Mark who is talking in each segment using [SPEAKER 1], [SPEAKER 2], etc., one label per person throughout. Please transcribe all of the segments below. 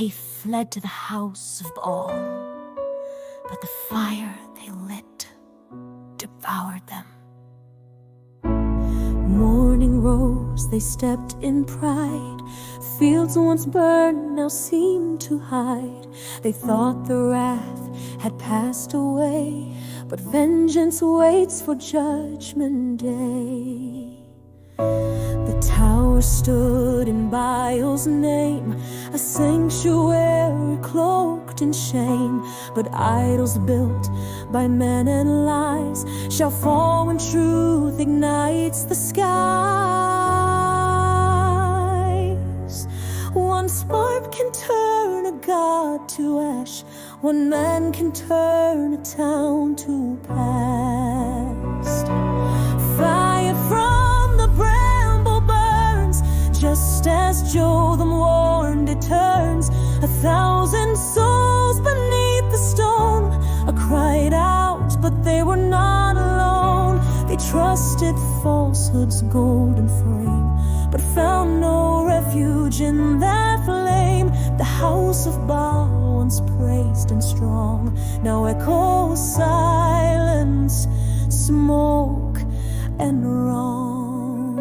[SPEAKER 1] They fled to the house of Baal, but the fire they lit devoured them. Morning rose, they stepped in pride. Fields once burned now seemed to hide. They thought the wrath had passed away, but vengeance waits for judgment day. The tower stood in Baal's name, a sanctuary cloaked in shame. But idols built by men and lies shall fall when truth ignites the skies. One spark can turn a god to ash. One man can turn a town to past. Fire from the bramble burns, just as Jotham warned it turns. 1,000 souls beneath the stone cried out, but they were not alone. They trusted falsehood's golden frame, but found no refuge in that flame. The house of Baal, once praised and strong, now echoes silence, smoke, and wrong.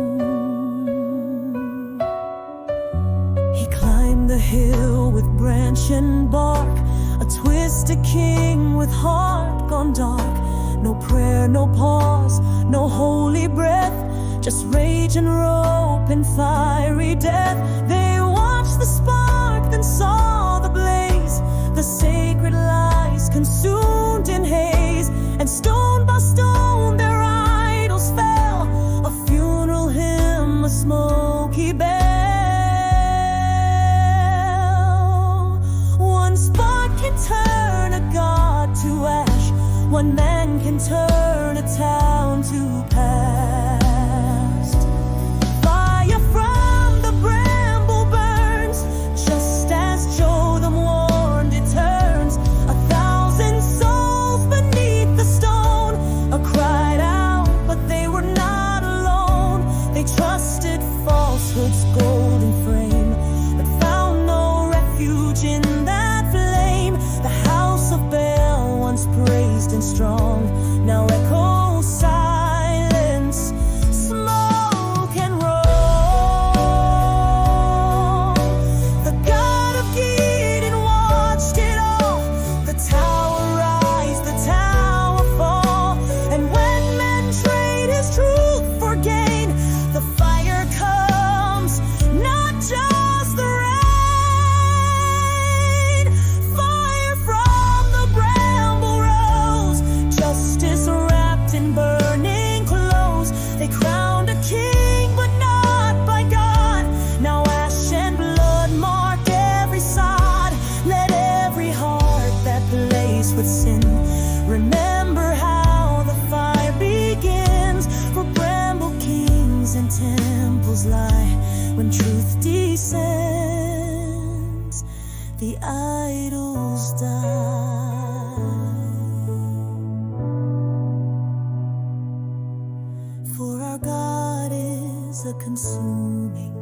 [SPEAKER 1] He climbed the hill with branch and bark, a twisted king with heart gone dark. No prayer, no pause, no holy breath, just rage and rope and fiery death. They watched the spark, then saw the blaze, the sacred lies consumed in haze. And stone by stone their idols fell, a funeral hymn, a smoky bell. One spark can turn a god to ash. One man can turn a town to past. Fire from the bramble burns, just as Jotham warned it turns. 1,000 souls beneath the stone cried out, but they were not alone. They trusted falsehood's golden frame, but found no refuge in that flame. The house of Baal, once praised and strong, now echoes silence, smoke, and roll. The God of Gideon watched it all, the tower rise, the tower fall. And when men trade his truth for gain, the fire comes, not just the rain. Fire from the bramble rose, justice wrapped in burning clothes. They crowned a king, but not by God. Now ash and blood mark every sod. Let every heart that plays with sin remember how the fire begins. For bramble kings and temples lie when truth descends. The idols die. For our God is a consuming